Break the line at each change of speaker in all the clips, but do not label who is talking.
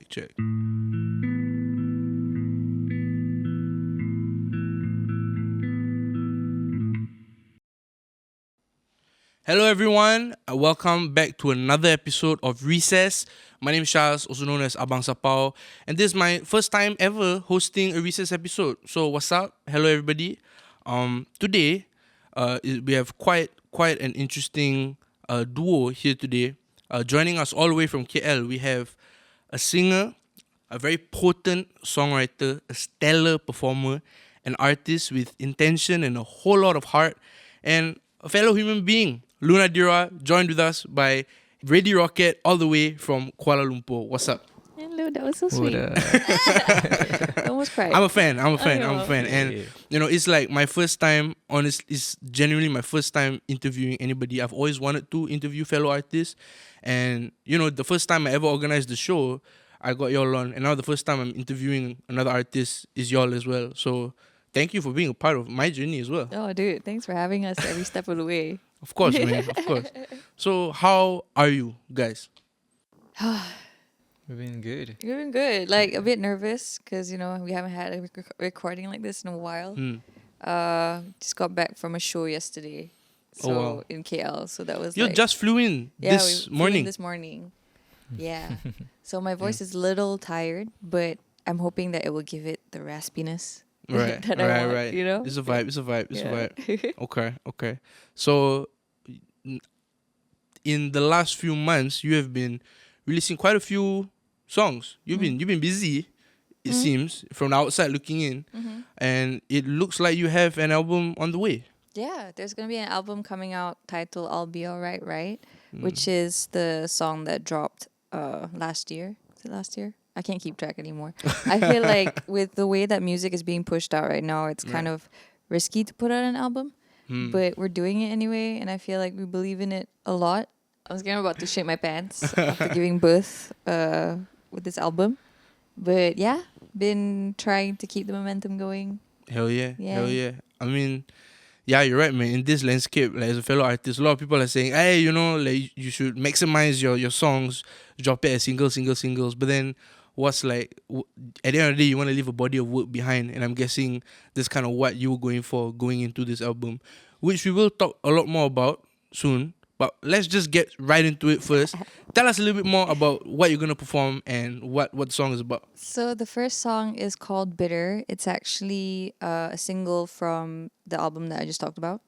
check. Hello everyone, welcome back to another episode of Recess. My name is Charles, also known as Abang Sapau, and this is my first time ever hosting a Recess episode. So what's up? Hello everybody. Today, we have quite an interesting duo here today. Joining us all the way from KL, we have a singer, a very potent songwriter, a stellar performer, an artist with intention and a whole lot of heart, and a fellow human being, Lunadira, joined with us by Ready Rocket all the way from Kuala Lumpur. What's up?
Hello, that was so sweet. I almost cried.
I'm a fan. And it's like my first time, honestly, it's genuinely my first time interviewing anybody. I've always wanted to interview fellow artists. And, the first time I ever organized the show, I got y'all on. And now the first time I'm interviewing another artist is y'all as well. So thank you for being a part of my journey as well.
Oh, dude, thanks for having us every step of the way.
Of course, man. Of course. So how are you guys?
We've been good.
You've been good. Like, a bit nervous because, we haven't had a recording like this in a while. Just got back from a show yesterday. So,
wow.
In KL. So that was
You just flew in this morning.
This morning. Yeah. So my voice is a little tired, but I'm hoping that it will give it the raspiness.
Right.
that I want,
Right. It's a vibe. It's a vibe. Okay. So, in the last few months, you have been releasing quite a few songs. You've been busy, it seems, from the outside looking in, and it looks like you have an album on the way.
Yeah, there's gonna be an album coming out titled "I'll Be Alright," right? Which is the song that dropped last year. Was it last year? I can't keep track anymore. I feel like with the way that music is being pushed out right now, it's kind of risky to put out an album. But we're doing it anyway, and I feel like we believe in it a lot. I was about to shit my pants after giving birth with this album. But yeah, been trying to keep the momentum going.
Hell yeah. I mean, yeah, you're right, man. In this landscape, like, as a fellow artist, a lot of people are saying, hey, like, you should maximize your songs, drop it as singles. But then what's like, at the end of the day, you want to leave a body of work behind. And I'm guessing that's kind of what you were going for going into this album, which we will talk a lot more about soon. But let's just get right into it first. Tell us a little bit more about what you're going to perform and what the song is about.
So the first song is called Bitter. It's actually a single from the album that I just talked about.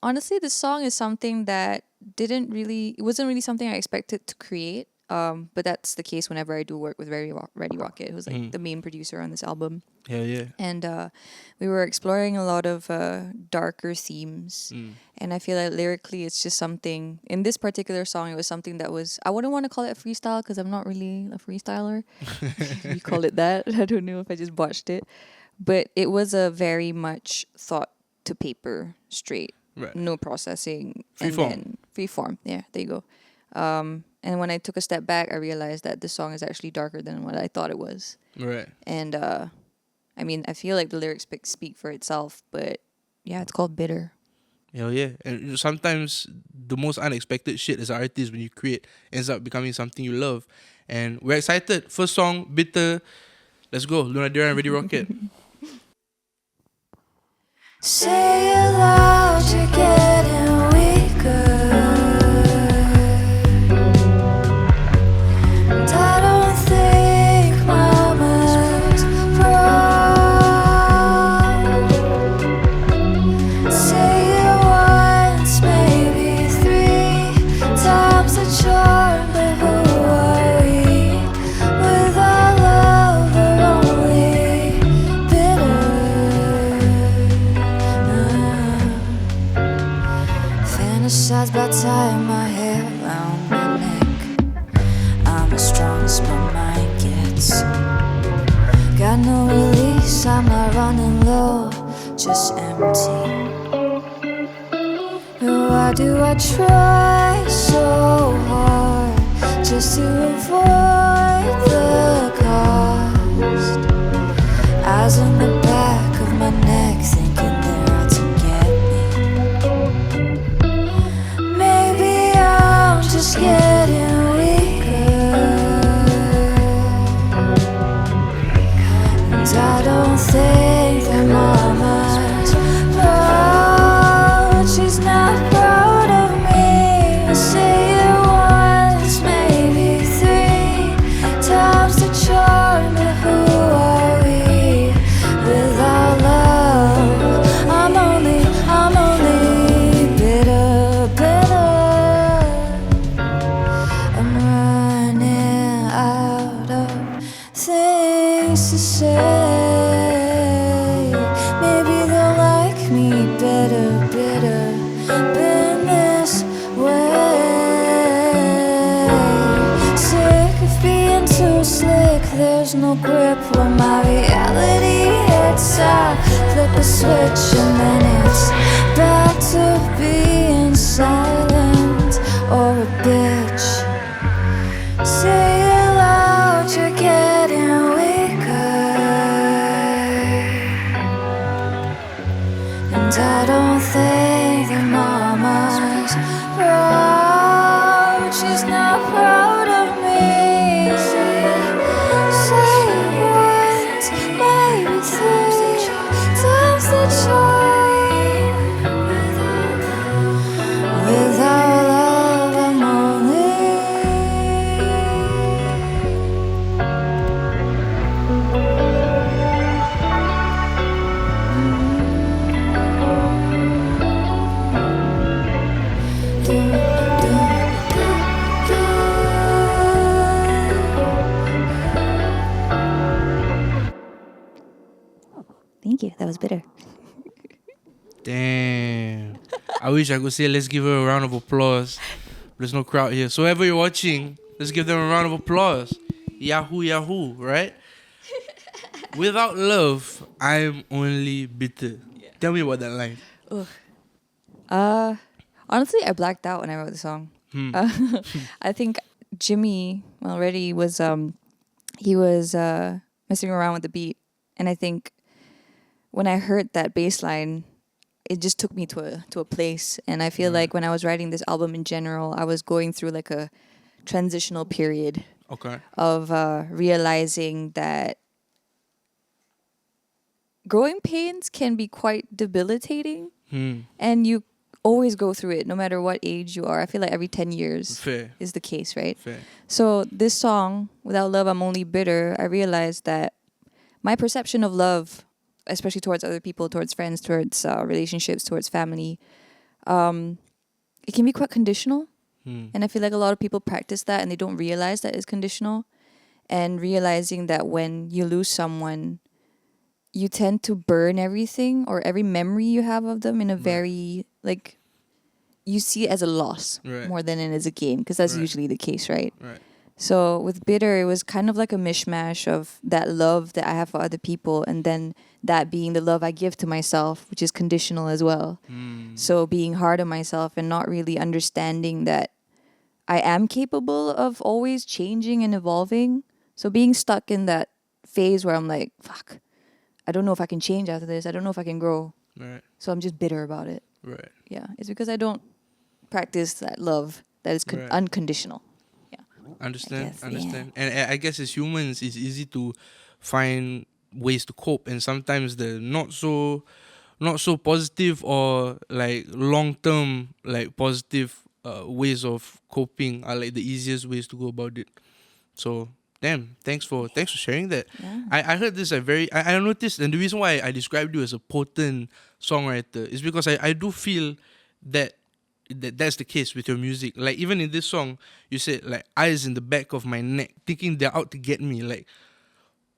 Honestly, the song is something that it wasn't really something I expected to create. But that's the case whenever I do work with Ready Rocket, who's like the main producer on this album.
Hell yeah.
And we were exploring a lot of darker themes. And I feel like lyrically it's just something, in this particular song, it was something that was, I wouldn't want to call it a freestyle because I'm not really a freestyler. You call it that. I don't know if I just botched it. But it was a very much thought to paper, straight.
Right.
No processing.
Free form.
Yeah, there you go. And when I took a step back, I realized that the song is actually darker than what I thought it was.
Right.
And I mean, I feel like the lyrics speak for itself, but yeah, it's called Bitter.
Hell yeah. And sometimes the most unexpected shit as an artist when you create ends up becoming something you love. And we're excited. First song, Bitter. Let's go. Lunadira and Ready Rocket.
Say it loud, you're getting weaker. About tying my hair around my neck. I'm as strong as my mind gets. Got no release, I'm not running low, just empty. And why do I try so hard just to avoid the cost? Eyes in the back of my neck thinking they're out to get me. Maybe I'm just getting weaker. slick, there's no grip. When my reality hits, I flip a switch and then it's back to being silent or a bitch. Say it loud, you're getting weaker, and I don't think that mama's proud. She's not proud of me. Say it once, maybe 3 times the charm. Without love, I'm lonely.
Thank you. That was bitter.
Damn. I wish I could say let's give her a round of applause. There's no crowd here. So whoever you're watching, let's give them a round of applause. Yahoo, Yahoo, right? Without love, I'm only bitter. Tell me about that line.
Honestly, I blacked out when I wrote the song. I think Jimmy already was he was messing around with the beat, and I think when I heard that bass line, it just took me to a place. And I feel like when I was writing this album in general, I was going through like a transitional period
Okay.
of realizing that growing pains can be quite debilitating, and you always go through it no matter what age you are. I feel like every 10 years
Fair.
is the case, right?
Fair.
So this song, Without Love, I'm Only Bitter, I realized that my perception of love, especially towards other people, towards friends, towards relationships, towards family, it can be quite conditional. And I feel like a lot of people practice that and they don't realize that it's conditional. And realizing that when you lose someone, you tend to burn everything or every memory you have of them in a very, like, you see it as a loss more than it is a gain, because that's usually the case, right?
Right.
So with Bitter, it was kind of like a mishmash of that love that I have for other people, and then that being the love I give to myself, which is conditional as well. So being hard on myself and not really understanding that I am capable of always changing and evolving. So being stuck in that phase where I'm like, fuck, I don't know if I can change after this. I don't know if I can grow.
Right.
So I'm just bitter about it.
Right.
Yeah. It's because I don't practice that love that is unconditional.
Understand.
guess,
Understand. And I guess as humans, it's easy to find ways to cope, and sometimes the not so positive or like long term like positive ways of coping are like the easiest ways to go about it. So damn, thanks for sharing that.
Yeah.
I heard this I noticed, and the reason why I described you as a potent songwriter is because I do feel that's the case with your music. Like even in this song, you said like eyes in the back of my neck, thinking they're out to get me. Like,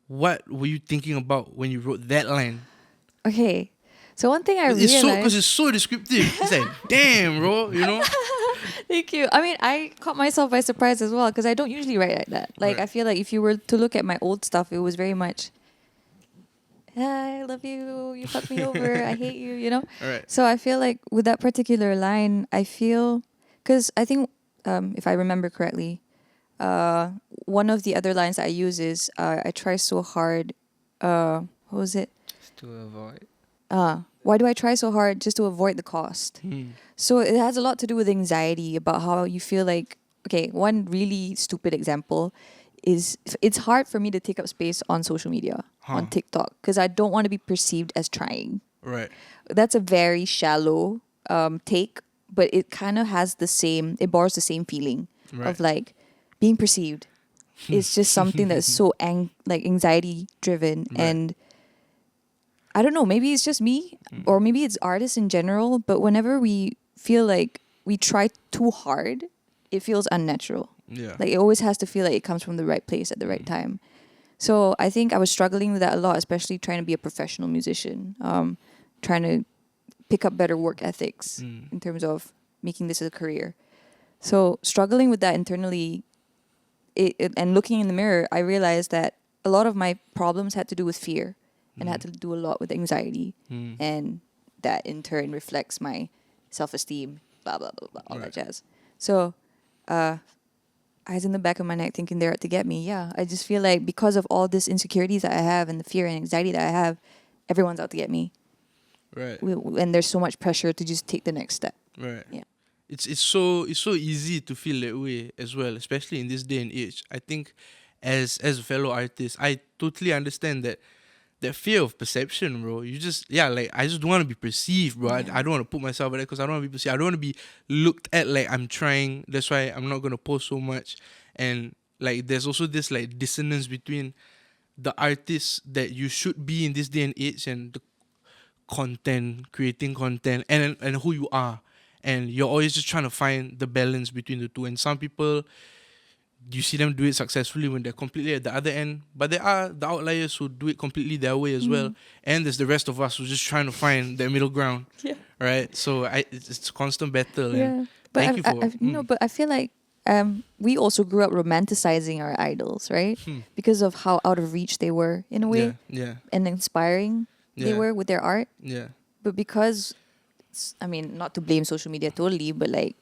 what were you thinking about when you wrote that line?
Okay. So one thing I
It's
realized...
because it's so descriptive. It's like, damn, bro, you know?
Thank you. I mean, I caught myself by surprise as well, because I don't usually write like that. Like,
Right.
I feel like if you were to look at my old stuff, it was very much, I love you, you fucked me over, I hate you, you know?
Right.
So I feel like with that particular line, I feel, because I think, if I remember correctly, one of the other lines that I use is, I try so hard, what was it?
Just to avoid.
Why do I try so hard just to avoid the cost? So it has a lot to do with anxiety about how you feel like, okay, one really stupid example is it's hard for me to take up space on social media, on TikTok, because I don't want to be perceived as trying.
Right.
That's a very shallow take, but it kind of has it borrows the same feeling of like being perceived. It's just something that's so anxiety driven, and I don't know, maybe it's just me or maybe it's artists in general, but whenever we feel like we try too hard, it feels unnatural.
Yeah.
Like it always has to feel like it comes from the right place at the right time. So I think I was struggling with that a lot, especially trying to be a professional musician, trying to pick up better work ethics in terms of making this a career. So struggling with that internally, and looking in the mirror, I realized that a lot of my problems had to do with fear, and had to do a lot with anxiety, and that in turn reflects my self-esteem, blah blah blah blah, all that jazz. So, eyes in the back of my neck, thinking they're out to get me. Yeah, I just feel like because of all this insecurities that I have and the fear and anxiety that I have, everyone's out to get me.
Right.
And there's so much pressure to just take the next step.
Right.
Yeah.
It's so easy to feel that way as well, especially in this day and age. I think as a fellow artist, I totally understand that fear of perception, bro. You just like I just don't want to be perceived, bro. I don't want to put myself out there because I don't want to be perceived. I don't want to be looked at like I'm trying. That's why I'm not gonna post so much. And like there's also this like dissonance between the artist that you should be in this day and age and the content, creating content, and who you are. And you're always just trying to find the balance between the two. And some people, you see them do it successfully when they're completely at the other end. But there are the outliers who do it completely their way as well. And there's the rest of us who's just trying to find the middle ground. Yeah. Right? So it's a constant battle.
Yeah.
And
But
thank you for...
but I feel like we also grew up romanticizing our idols, right? Because of how out of reach they were in a way.
Yeah.
And inspiring they were with their art.
Yeah.
But because, I mean, not to blame social media totally, but like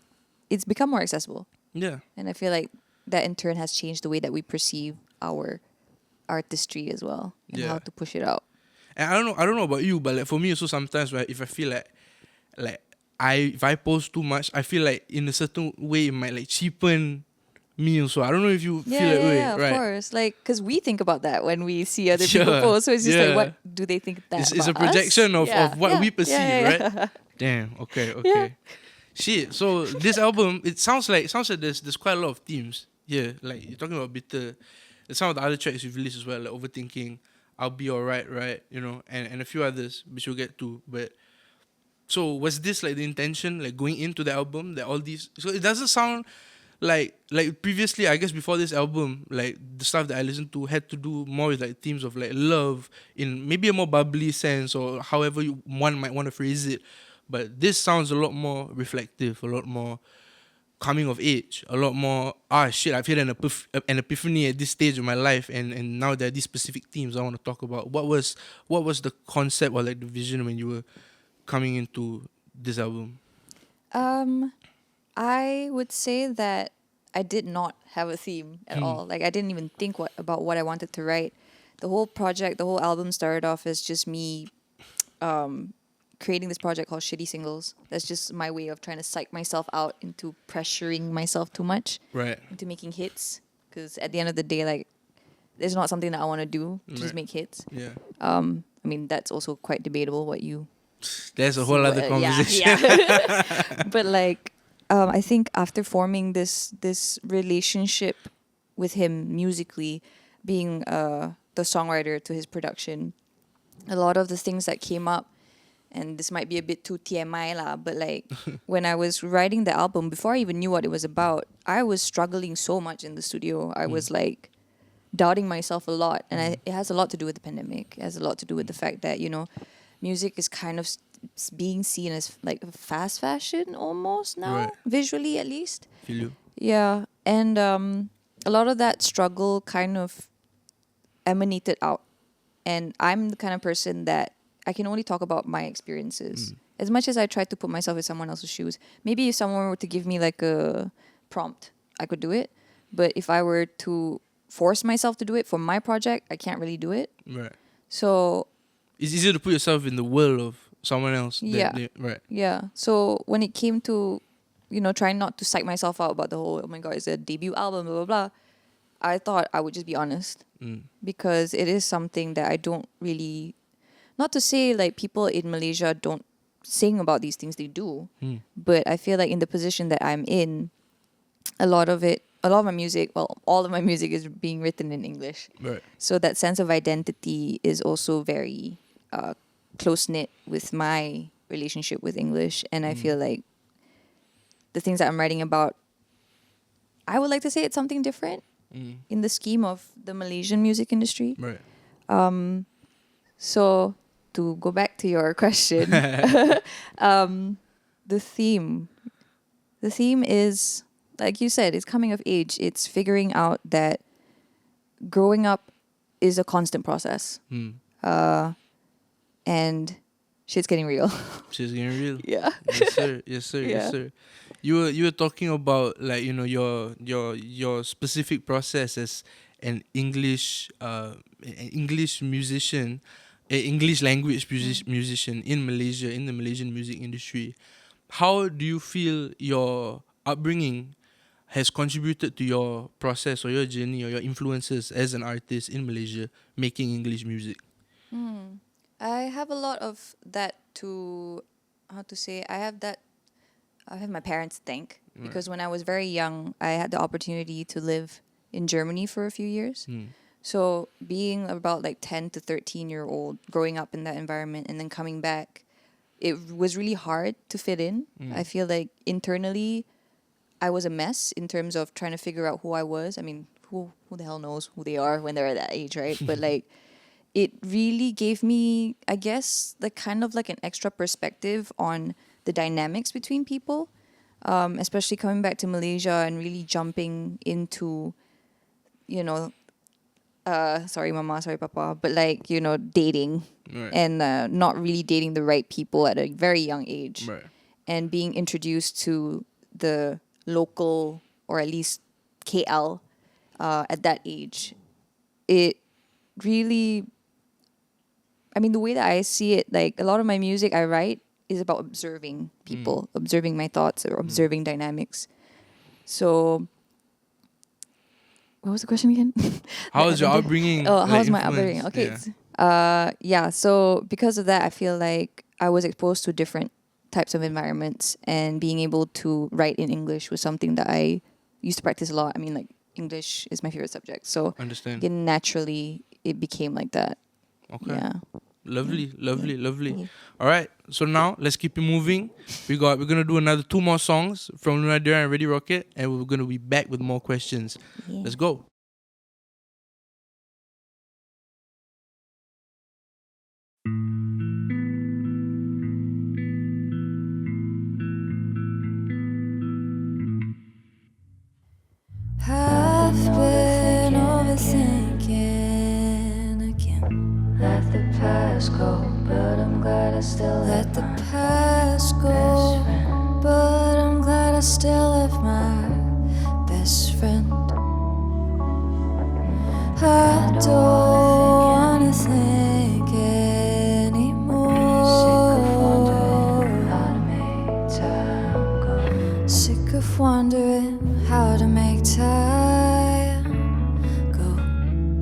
it's become more accessible.
Yeah.
And I feel like that in turn has changed the way that we perceive our artistry as well, and how to push it out.
And I don't know about you, but like for me also sometimes, right, if I feel like if I post too much, I feel like in a certain way it might like cheapen me also. I don't know if you feel that way,
yeah,
right?
of course. Like, because we think about that when we see other
Sure.
people post. So it's just
Yeah.
like, what do they think that
It's a
about us?
projection of what we perceive,
yeah.
right? Damn. Okay. Shit. So this album, it sounds like there's quite a lot of themes here. Like you're talking about bitter. There's some of the other tracks you've released as well, like Overthinking, I'll Be Alright, right? You know, and a few others which we'll get to. But so was this like the intention, like going into the album, that all these? So it doesn't sound like previously, I guess before this album, like the stuff that I listened to had to do more with like themes of like love in maybe a more bubbly sense, or however one might want to phrase it. But this sounds a lot more reflective, a lot more coming of age, a lot more shit, I've had an epiphany at this stage of my life, and now there are these specific themes I want to talk about. What was the concept or like the vision when you were coming into this album?
I would say that I did not have a theme at all. Like I didn't even think about what I wanted to write. The whole project, the whole album started off as just me creating this project called Shitty Singles. That's just my way of trying to psych myself out into pressuring myself too much.
Right.
Into making hits. Because at the end of the day, like, it's not something that I want to do. Just make hits.
Yeah.
I mean, that's also quite debatable what you...
There's a whole other conversation.
Yeah. But like, I think after forming this relationship with him musically, being the songwriter to his production, a lot of the things that came up, and this might be a bit too TMI lah, but like when I was writing the album, before I even knew what it was about, I was struggling so much in the studio. I was like doubting myself a lot, and it has a lot to do with the pandemic. It has a lot to do with the fact that, you know, music is kind of being seen as like fast fashion almost now,
Right.
visually at least.
Feel you?
Yeah, and a lot of that struggle kind of emanated out. And I'm the kind of person that I can only talk about my experiences. As much as I try to put myself in someone else's shoes, maybe if someone were to give me like a prompt, I could do it. But if I were to force myself to do it for my project, I can't really do it.
Right.
So
It's easier to put yourself in the world of someone else. Right.
yeah. So when it came to, you know, trying not to psych myself out about the whole, oh my God, it's a debut album, blah, blah, blah, I thought I would just be honest. Because it is something that I don't really, not to say like people in Malaysia don't sing about these things, they do. But I feel like in the position that I'm in, a lot of my music, well, all of my music is being written in English.
Right.
So that sense of identity is also very close-knit with my relationship with English. And I feel like the things that I'm writing about, I would like to say it's something different in the scheme of the Malaysian music industry.
Right.
So to go back to your question, the theme is like you said, it's coming of age. It's figuring out that growing up is a constant process. And shit's getting real.
She's getting real.
Yeah.
Yes, sir. Yes, sir. Yes,
Yeah.
sir. You were talking about like your specific process as an English musician, an English language musician in Malaysia, in the Malaysian music industry. How do you feel your upbringing has contributed to your process or your journey or your influences as an artist in Malaysia making English music?
I have a lot of that to, how to say, I have my parents to thank because when I was very young, I had the opportunity to live in Germany for a few years. So being about like 10 to 13-year-old, growing up in that environment and then coming back, it was really hard to fit in. I feel like internally, I was a mess in terms of trying to figure out who I was. I mean, who the hell knows who they are when they're at that age, right? But like, it really gave me, I guess, the kind of like an extra perspective on the dynamics between people, especially coming back to Malaysia and really jumping into, you know, sorry mama, sorry papa, but like, you know, dating and not really dating the right people at a very young age. And being introduced to the local, or at least KL, at that age, it really, I mean, the way that I see it, like a lot of my music I write is about observing people, observing my thoughts or observing dynamics. So, what was the question again?
How was your upbringing?
Oh,
like,
how's my
influence?
upbringing? Okay.
Yeah.
So because of that, I feel like I was exposed to different types of environments, and being able to write in English was something that I used to practice a lot. I mean, like English is my favorite subject. So
Understand.
again, naturally, it became like that.
Okay.
Yeah.
Lovely. All right. So now let's keep it moving. We're gonna do another 2 more songs from Lunadira and Ready Rocket, and we're gonna be back with more questions.
Yeah.
Let's go.
I've been overthinking again. Let the past go, but I'm glad I still let the past go. But I'm glad I still have my best friend. I don't wanna think anymore. Sick of wondering how to make time go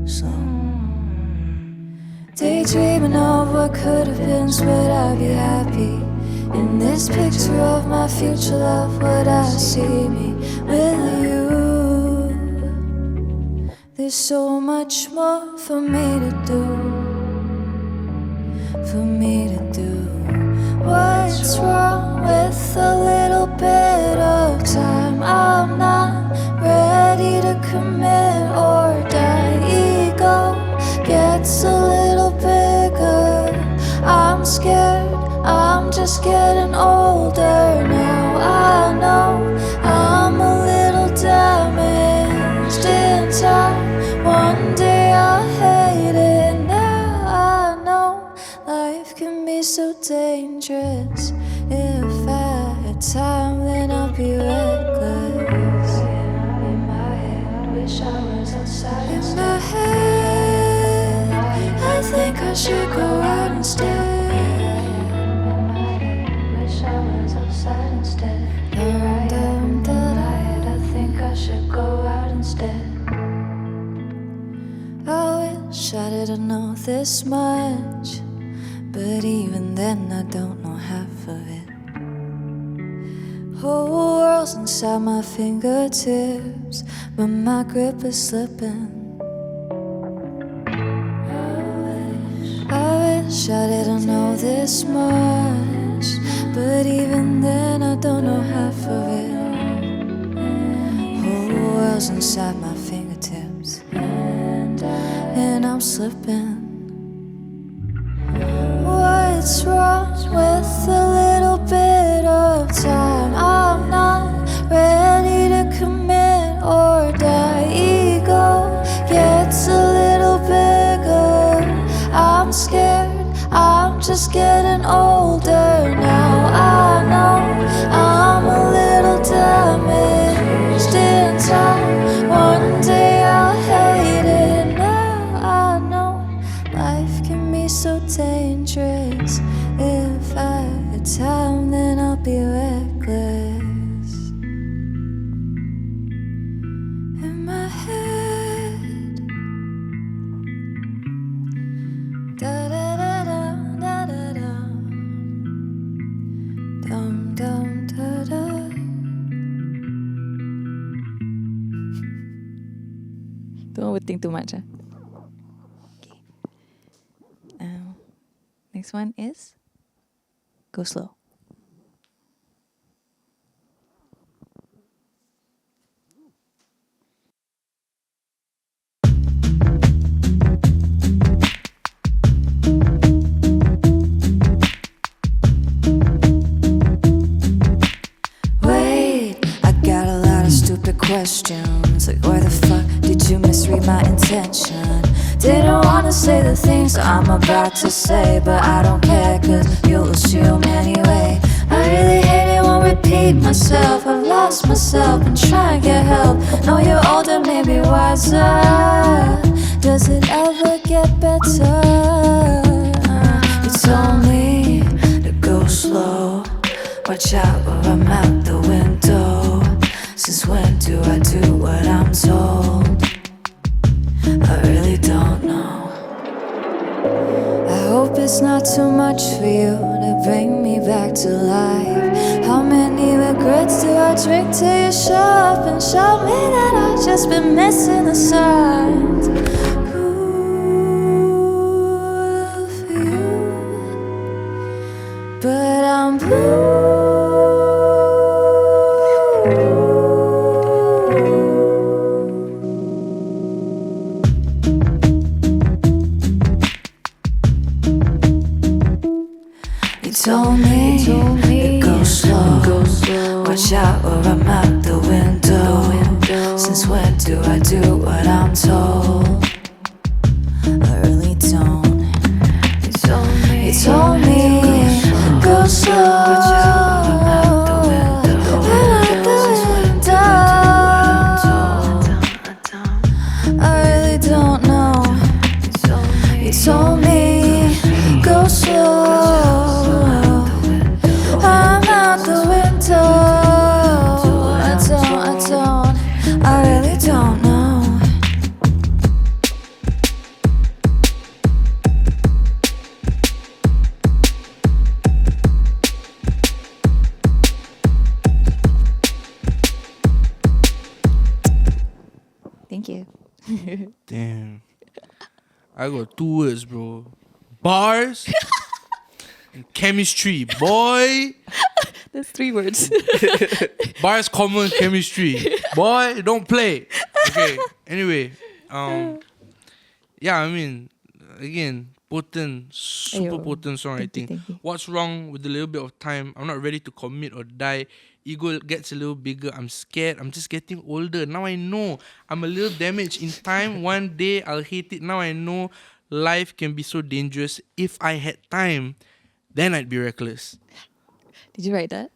slow. Daydreaming of what could have been, so would I be happy? In this picture of my future love, would I see me with you? There's so much more for me to do, for me to do. What's wrong with a little bit of time? I'm not ready to commit or die. Ego gets a little bigger. I'm scared, I'm just getting older now. I know I'm a little damaged in time. One day I'll hate it. Now I know life can be so dangerous. If I had time, then I'll be reckless. In my head, wish I was outside. In my head, I think I should go out instead. Wish I was outside instead. I think I should go out instead. I wish I didn't know this much, but even then I don't know half of it. Whole world's inside my fingertips, but my grip is slipping. I wish I didn't know this much, but even then I don't know half of it. Whole world's inside my fingertips, and I'm slipping. What's wrong with a little bit of time? I'm not ready to commit
Don't overthink too much. Okay. Next one is Go Slow.
Wait, I got a lot of stupid questions. Like, why the fuck did you misread my intention? Didn't wanna say the things I'm about to say, but I don't care, cause you'll assume anyway. I really hate it when I repeat myself. I've lost myself and try and get help. Know you're older, maybe wiser. Does it ever get better? You told me to go slow. Watch out or I'm out the window. Since when do I do what I'm told? I really don't know. I hope it's not too much for you to bring me back to life. How many regrets do I drink till you show up and show me that I've just been missing the signs? Cool for you, but I'm blue. Told me to go slow. Watch out or I'm out the window. Since when do I do what I'm told? I really don't. You told me go slow. Watch out or I'm out the window. Since when do I do what I'm told? I really don't know. You told me go slow. I really don't know.
Thank you.
Damn. I got 2 words, bro. Bars and chemistry, boy.
That's 3 words.
Bars, common, chemistry. Boy, don't play. Okay. Anyway, yeah, I mean, again, potent, super
Ayo.
potent songwriting.
Thank you.
What's wrong with a little bit of time? I'm not ready to commit or die. Ego gets a little bigger. I'm scared. I'm just getting older. Now I know I'm a little damaged. In time, one day I'll hate it. Now I know life can be so dangerous. If I had time, then I'd be reckless.
Did you write that?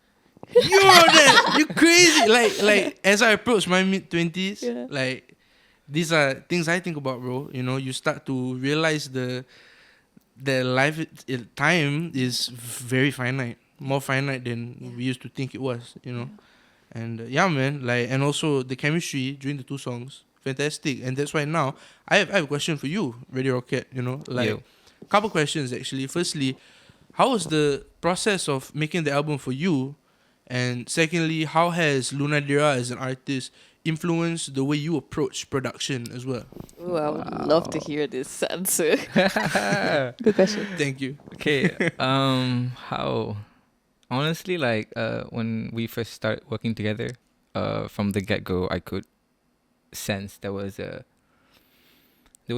You know that? You crazy. Like as I approach my mid-20s,
Yeah.
like these are things I think about, bro. You know, you start to realize the life time is very finite, more finite than we used to think it was. You know, and yeah, man. Like, and also the chemistry during the 2 songs, fantastic. And that's why now I have a question for you, Radio Rocket. You know, like
Yo.
couple questions actually. Firstly, how was the process of making the album for you? And secondly, how has Lunadira as an artist influenced the way you approach production as well?
Ooh, I would love to hear this answer. Good question.
Thank you.
Okay. How? Honestly, like when we first started working together, from the get-go, I could sense there was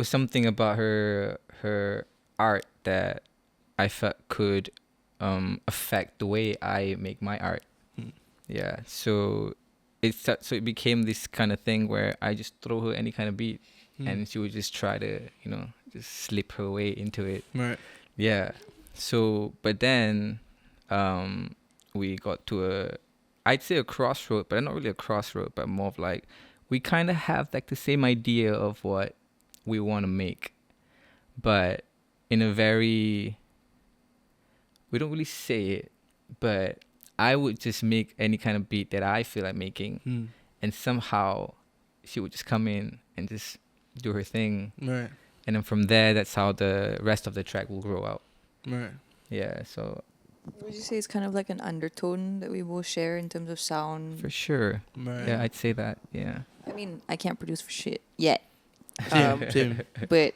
something about her art that I felt could affect the way I make my art. Yeah, so it became this kind of thing where I just throw her any kind of beat, and she would just try to just slip her way into it.
Right.
Yeah. So, but then we got to I'd say a crossroad, but not really a crossroad, but more of like we kind of have like the same idea of what we want to make, but in a very, we don't really say it, but I would just make any kind of beat that I feel like making, and somehow she would just come in and just do her thing.
Right.
And then from there, that's how the rest of the track will grow out.
Right.
Yeah, so
Would you say it's kind of like an undertone that we both share in terms of sound?
for sure.
Right.
Yeah, I'd say that. Yeah.
I mean, I can't produce for shit yet.
Same.
But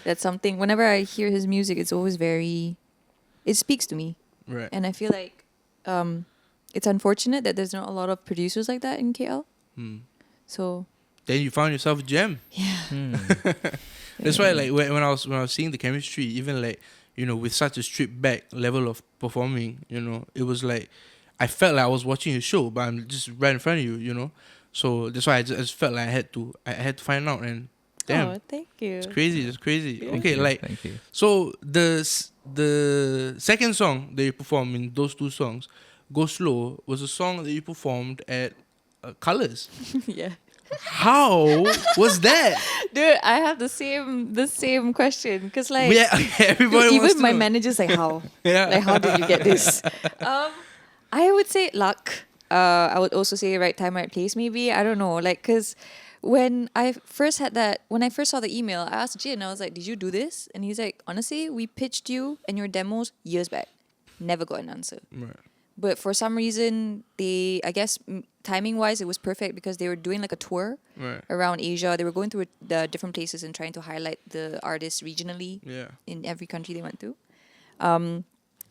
that's something. Whenever I hear his music, it's always it speaks to me,
Right.
and I feel like it's unfortunate that there's not a lot of producers like that in KL. So
Then you found yourself a gem.
yeah,
That's why, like, when I was seeing the chemistry, even like, you know, with such a stripped back level of performing, you know, it was like I felt like I was watching a show, but I'm just right in front of you, you know. So that's why I just felt like I had to find out, and damn,
oh, thank you.
it's crazy.
Thank
Okay,
you,
like,
thank you.
so the second song that you performed in those two songs, Go Slow, was a song that you performed at Colors.
Yeah,
How was that?
dude, I have the same question because like
Yeah, everybody
dude,
wants
even
to
my
know.
manager's like how
Yeah.
like how did you get this? I would say luck. I would also say right time, right place. Maybe I don't know. Like, cause when I first saw the email, I asked Jin. I was like, "Did you do this?" And he's like, "Honestly, we pitched you and your demos years back. Never got an answer.
Right.
But for some reason, I guess timing wise, it was perfect because they were doing like a tour
Right.
around Asia. They were going through the different places and trying to highlight the artists regionally
Yeah.
in every country they went to.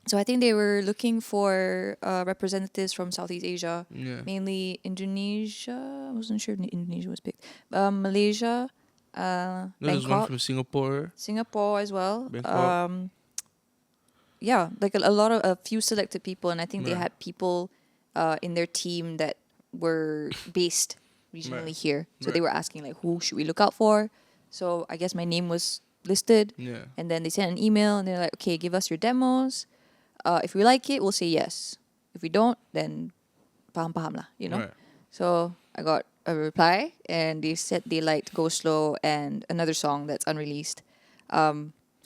So I think they were looking for representatives from Southeast Asia,
Yeah.
mainly Indonesia. I wasn't sure if Indonesia was picked. Malaysia,
There's one
Bangkok,
from Singapore.
Singapore as well.
Bangkok.
Yeah, like a few selected people, and I think they
Right.
had people in their team that were based regionally
Right.
here. So
Right.
they were asking like, who should we look out for? So I guess my name was listed,
Yeah.
and then they sent an email, and they're like, okay, give us your demos. If we like it, we'll say yes. If we don't, then paham lah, you know.
Right.
So I got a reply, and they said they liked Go Slow and another song that's unreleased.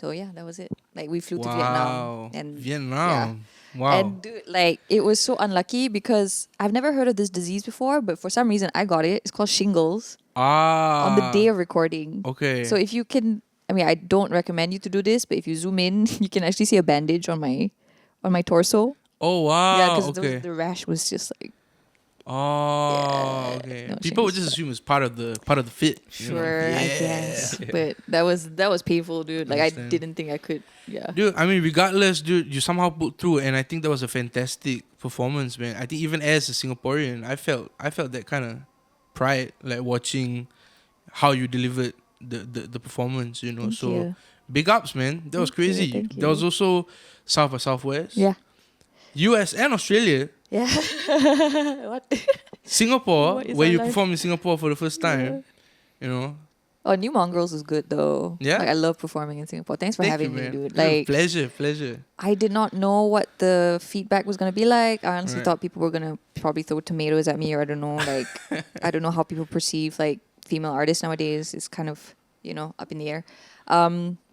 So yeah, that was it. Like we flew to Vietnam, and
Vietnam. Wow.
and dude, like it was so unlucky because I've never heard of this disease before, but for some reason I got it. It's called shingles on the day of recording.
Okay.
So if you can, I mean, I don't recommend you to do this, but if you zoom in, you can actually see a bandage on my torso.
Oh wow.
Yeah, because
okay.
the rash was just like
Oh,
Yeah,
okay.
no
People would
shingles.
just assume it's part of the fit. you know?
sure, I guess, but that was painful, dude. Like
Understand.
I didn't think I could. Yeah.
Dude, I mean, regardless, dude, you somehow put through, and I think that was a fantastic performance, man. I think even as a Singaporean, I felt that kind of pride, like watching how you delivered the performance, you know.
Thank
so
you.
big ups, man. That was
Thank you,
crazy.
thank
There was
you.
also South by Southwest,
Yeah.
US and Australia,
Yeah. What?
Singapore,
What is
where
our
you
life?
performed in Singapore for the first time. You know,
Oh, New Mongrels was good though.
Yeah?
Like I love performing in Singapore. Thanks for
thank
having
you,
me,
man.
dude.
Dude,
Like
pleasure.
I did not know what the feedback was gonna be like. I honestly
Right.
thought people were gonna probably throw tomatoes at me, or I don't know. Like I don't know how people perceive like female artists nowadays. It's kind of up in the air.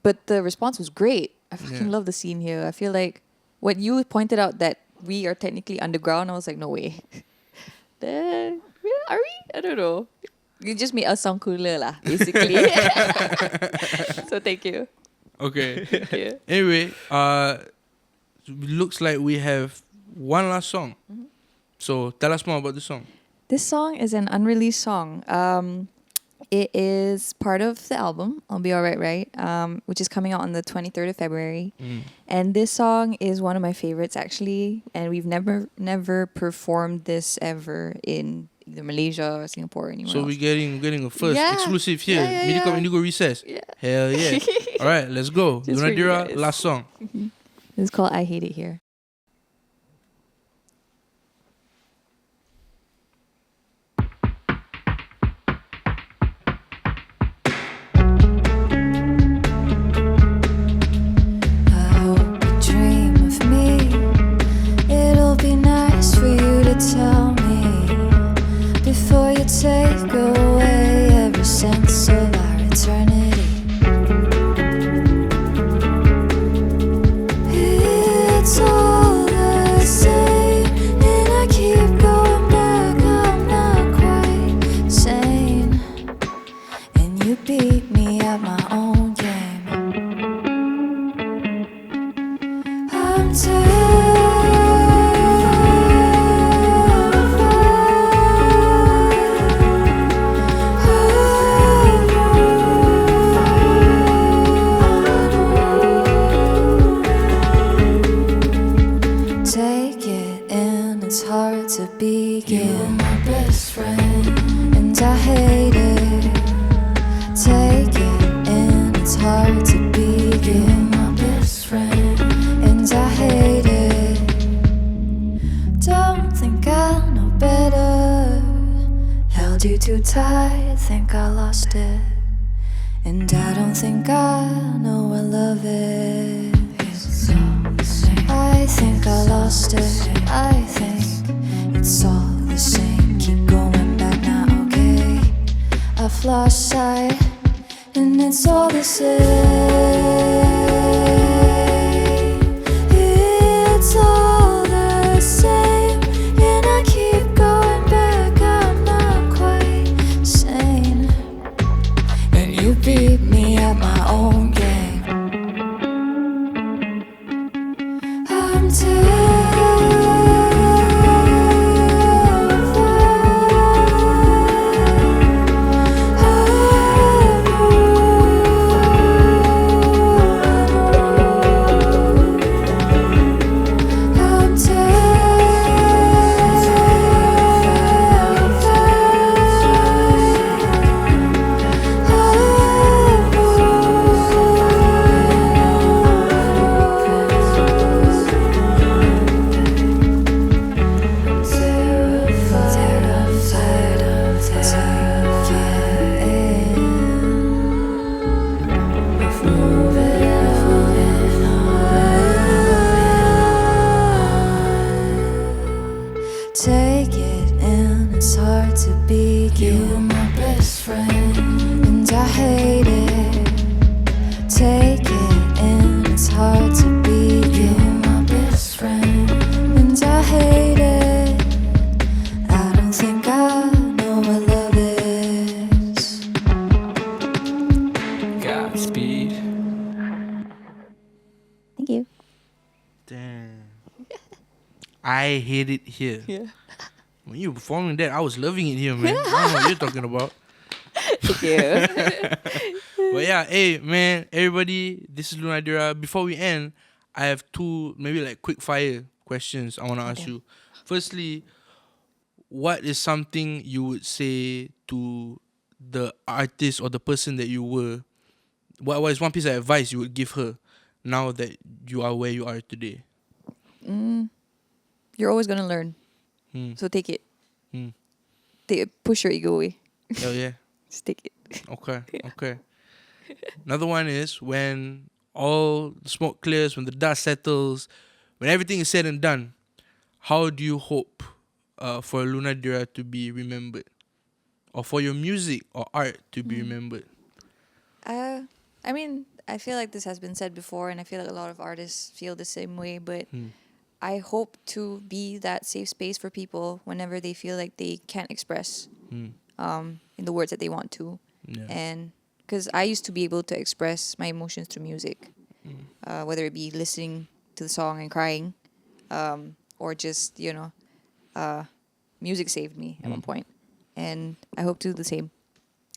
But the response was great. I fucking
Yeah.
love the scene here. I feel like when you pointed out that we are technically underground, I was like, no way. Then are we? I don't know. You just made us sound cooler lah, basically. So thank you.
Okay.
Thank you.
Anyway, looks like we have one last song.
Mm-hmm.
So tell us more about the song.
This song is an unreleased song. It is part of the album, I'll Be Alright, Right? Which is coming out on the 23rd of February. And this song is one of my favorites, actually. And we've never performed this ever in either Malaysia or Singapore or anywhere
So
else.
we're getting a first
Yeah.
exclusive here.
Yeah,
MediaCorp
yeah.
Indigo Recess.
Yeah.
Hell yeah. All right, let's go.
Just for you
Lunadira,
guys.
last song.
This is called I Hate It Here.
I hope you dream of me. It'll be nice for you to tell me before you take away every sense of our eternity. It's all the same, and I keep going back. I'm not quite sane, and you beat me at my own game. I'm terrified. too tight, think I lost it. And I don't think I know I love it. It's all the same. I think I lost it. I think it's all the same. Keep going back now, okay. I've lost sight, and it's all the same. It's all the same, and I keep going back. I'm not quite sane, and you beat me at my own game. I'm take it in, it's hard to be you, my best friend, and I hate it. Take it in, it's hard to be you, my best friend, and I hate it. I don't think I know what love is.
Godspeed.
Thank you.
Damn. I hate it here.
Yeah.
When you were performing that, I was loving it here, man. I don't know what you're talking about.
Thank you.
But yeah, hey, man, everybody, this is Lunadira. Before we end, I have two, maybe like quick fire questions I want to ask you. Firstly, what is something you would say to the artist or the person that you were? What is one piece of advice you would give her now that you are where you are today?
You're always gonna learn, so take it. Take it. Push your ego away.
Oh yeah.
Just take it.
Okay. Okay. Another one is when all the smoke clears, when the dust settles, when everything is said and done, how do you hope for Lunadira to be remembered? Or for your music or art to be remembered?
I mean, I feel like this has been said before, and I feel like a lot of artists feel the same way, but I hope to be that safe space for people whenever they feel like they can't express in the words that they want to.
Yeah.
And because I used to be able to express my emotions through music, whether it be listening to the song and crying, or just, music saved me at one point. And I hope to do the same.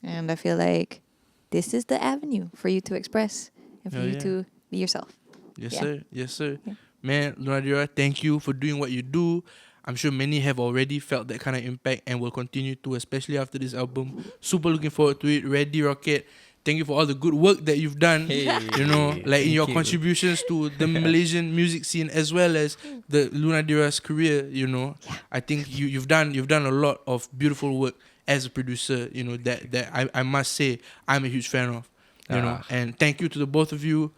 And I feel like this is the avenue for you to express and for you to be yourself.
Yes,
Yeah.
sir. Yes, sir.
Yeah.
Man, Lunadira, thank you for doing what you do. I'm sure many have already felt that kind of impact and will continue to, especially after this album. Super looking forward to it. Ready, Rocket. Thank you for all the good work that you've done.
Hey,
Like in
thank
your
you.
contributions to the Malaysian music scene as well as the Lunadira's career. I think you've done a lot of beautiful work as a producer. That I must say I'm a huge fan of. And thank you to the both of you.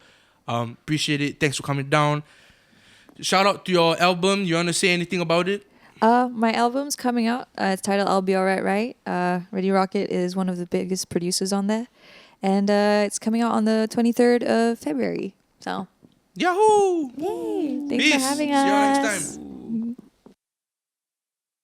Appreciate it. Thanks for coming down. Shout out to your album. You want to say anything about it?
My album's coming out. It's titled I'll Be Alright, Right? Ready Rocket is one of the biggest producers on there. And it's coming out on the 23rd of February. So,
Yahoo!
yay! Thanks
Peace.
for having
See you all
us.
next time.